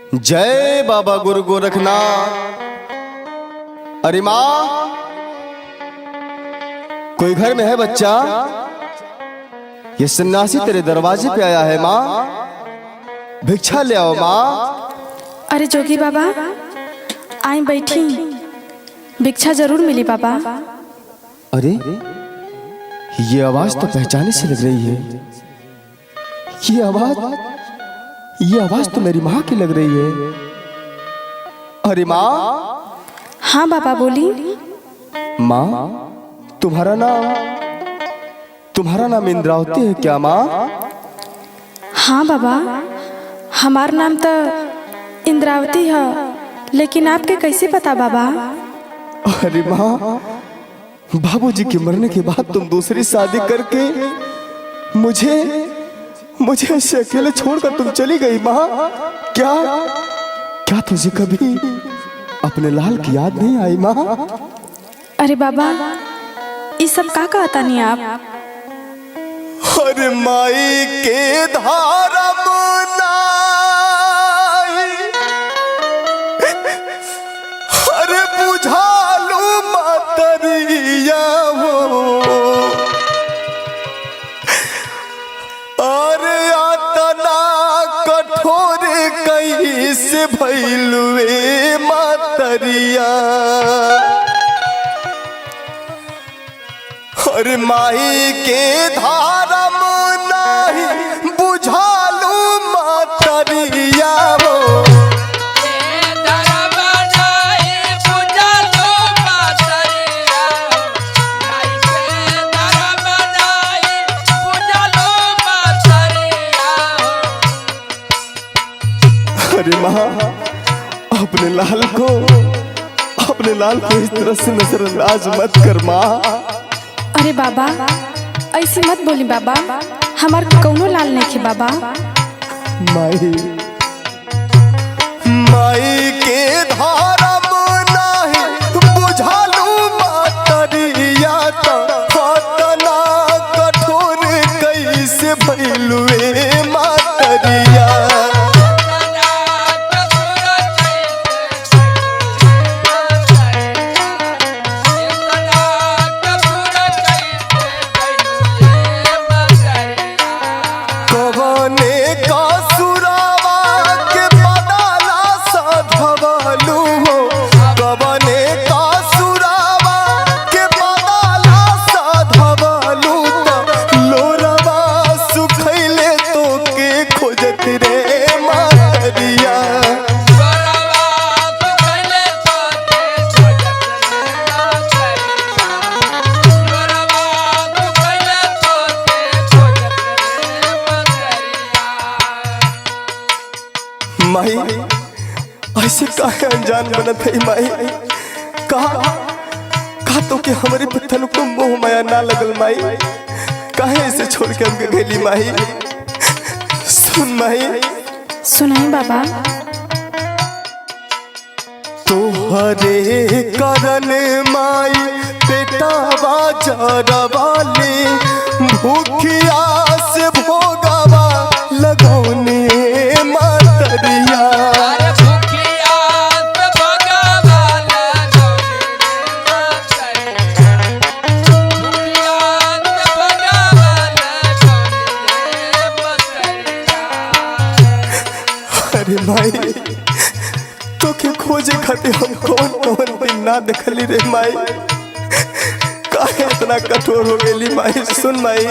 जय बाबा गुरु गोरखनाथ। अरे माँ, कोई घर में है बच्चा? ये सन्यासी तेरे दरवाजे पे आया है माँ, भिक्षा ले आओ माँ। अरे जोगी बाबा, आई बैठी, भिक्षा जरूर मिली बाबा। अरे ये आवाज तो पहचाने से लग रही है। ये आवाज तो मेरी माँ की लग रही है। अरे माँ। हाँ बाबा बोली। माँ, तुम्हारा नाम इंद्रावती है क्या माँ? हाँ बाबा, हमार नाम तो इंद्रावती है, लेकिन आपके कैसे पता बाबा? अरे माँ, बाबूजी के मरने के बाद तुम दूसरी शादी करके मुझे ऐसे अकेले छोड़कर तुम चली गई माँ। क्या तुझे कभी अपने लाल की याद नहीं आई माँ? अरे बाबा, ये सब का कहता नहीं आप? अरे माई के धारम नाई, अरे बुझालू मतरिया हो। अरे आतना कठोर कैसे भइलुए मतरिया। अरे माई के धारम नाही बुझालू मतरिया हो। अरे माँ, अपने लाल को इस तरह से नजरअंदाज मत कर माँ। अरे बाबा, ऐसी मत बोली बाबा, हमार कौनो लाल नहीं खे बाबा। माई के धारम नाही बुझालू मतरिया, तो हतना कठोर कैसे भइलुए मतरिया। माई, ऐसे काहे अनजान बनत है माई? कहा तो कि हमारे पिथन को मोह माया ना लगल माई, काहे ऐसे छोड़ के हमके गईली माई? सुन माई। सुनाई बाबा। तोहरे करन माई बेटावा जरवाली, भूखिया से भोगावा लगौने मतरिया। अरे माई, तो के खोजे खाते हम कौन दिन ना देखली रे माई, काहे इतना कठोर हो गेली माई? सुन माई।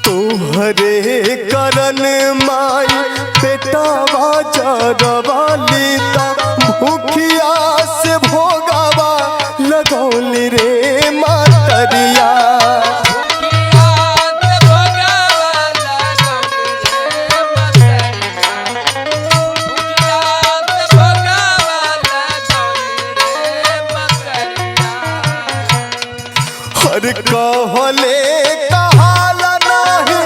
तोहरे करन माई बेटावा जरवाली, भूखिया से भोगावा लगौली रे मतरिया। अरे कहले कहाला नाही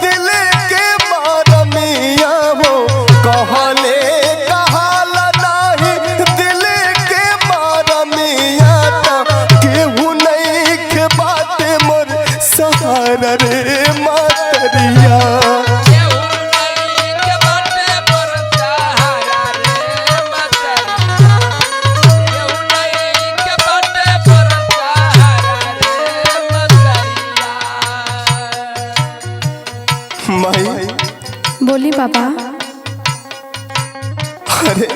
दिल के मारमिया हो, कहले कहाला नाही दिल के मारमिया। केहू नहीं के बाते मोर सहारा रे मतरिया। बोली बाबा। अरे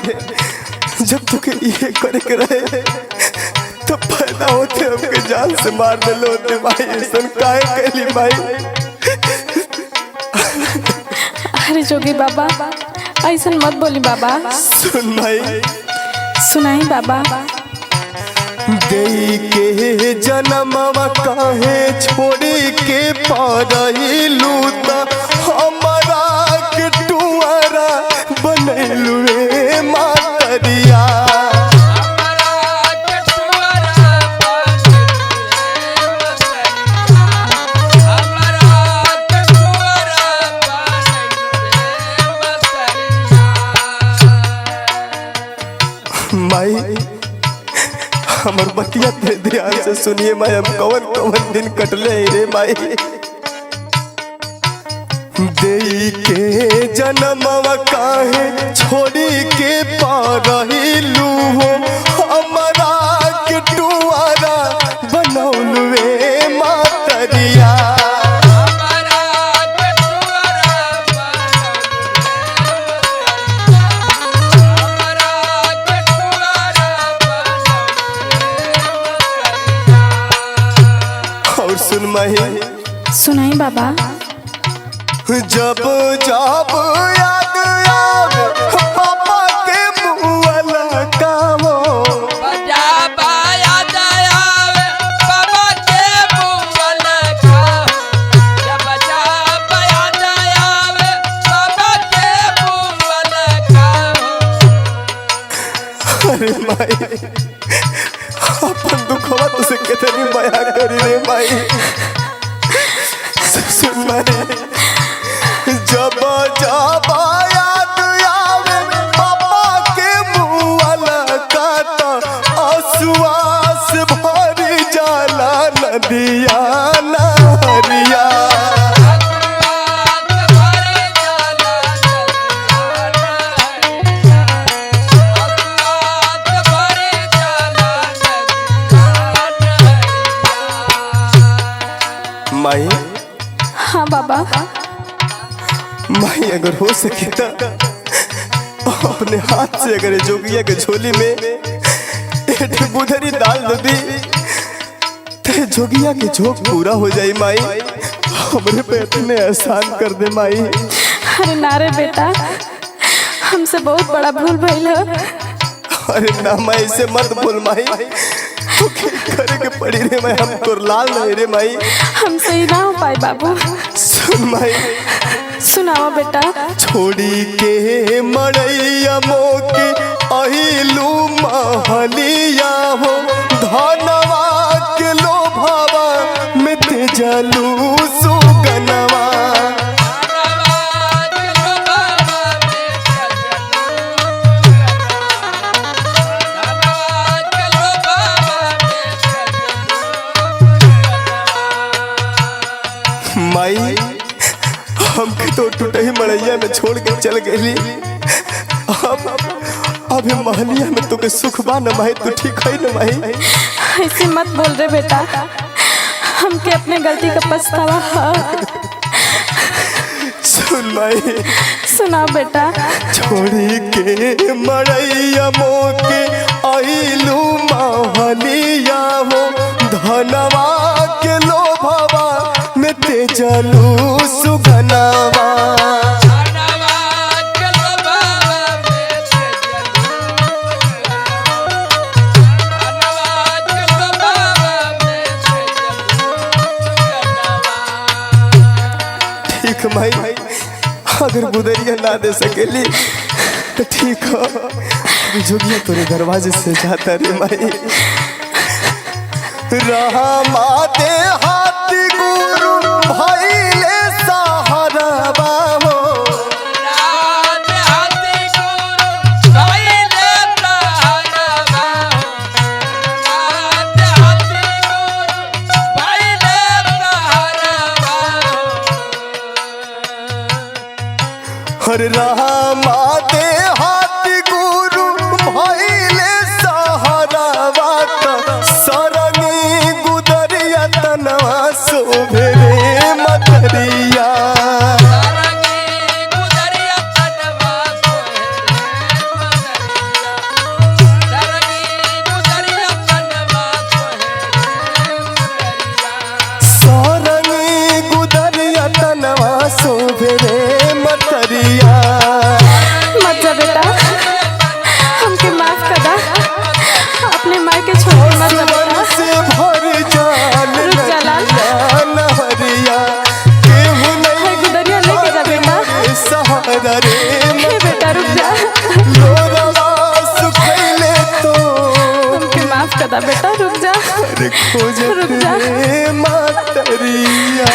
जब तुके ये करे के रहे तो पैदा होते हमके जान से मार देलो होते भाई, ऐसन काहे कैली भाई? अरे जोगी बाबा ऐसा मत बोली बाबा। सुन भाई, सुनाई बाबा। देई के जन्मवा काहे छोड़ी के पारहिलू त हमरा के टुआरा बनैलू रे मातरिया। माई हमर बतिया ते ध्यान से सुनिए माई, हम कवन कवन दिन कटले रे माई। देई के जन्मवा काहे छोड़ी के पारहिलू हो हमरा के टुआरा बनौलू रे मातरिया। और सुन माही, सुनाई बाबा। जब जब याद आवे पापा के मुँह वाला कामो, जब याद आवे पापा के मुँह वाला कामो, जब जब याद आवे पापा के मुँह वाला कामो। अरे माई अपन दुखवा तुझे कितनी माया करी रे माई। सुन माई, जब जब याद आवे पापा के मुँह वाला का तो आंसुआ से भरी जाला नदिया नहरिया। माई, हाँ बाबा। माई अगर हो सके तो अपने हाथ से अगर जोगिया के झोली में एक बुधरी डाल दे दी तो जोगिया के झोंक पूरा हो जाए माई। हमरे पे इतने एहसान कर दे माई। अरे नारे बेटा, हमसे बहुत बड़ा भूल भइल है। अरे ना माई ऐसे मत बोल माई, तो करे के पड़ी रे माई, हम तोर लाल नहीं रे माई। हमसे ही ना हो पाए बाबू। सुन माई, सुनाओ बेटा। छोड़ी के मड़ैया मोके अहिलू महलिया हो धनवा के लोभावा में तेजलू सुगनवा। माई हमके तो टूटे ही मड़ैया में छोड़ के चल गई। अब महलिया में तुके सुख बा न माई, तू ठीक है न माई? ऐसे मत बोल रे बेटा, हमके अपने गलती का पछतावा है। सुन माई, सुनाओ बेटा। छोड़ी के मड़ैया मोके अहिलू महलिया हो धनवा के लोभावा में तेजलू सुगनवा। ठीक माई, अगर गुदरिया ना दे सकेली तो ठीक हो, जोगिया तोरे दरवाजे से जाता रे माई। रामा दे हाथी गुरु भाई ले सहारा बाबो। हर रामा दे हाथी गुरु भाई ले सहारा बात सरंगी गुदरिया तनवा शोभे रे मतरिया। भेरे मतरिया। मत जा बेटा, हमके माफ कर दा, अपने माई के छोड़ के मत जा बेटा। से भर जाल रुक जा लाल। नहरिया केहू नहीं गुदरिया लेके जा बेटा। सहारा रे हे बेटा रुक जा, लोरवा सुखैले तो हमके माफ कर दा बेटा, रुक जा। रे खोजत रुक जा। रे मतरिया।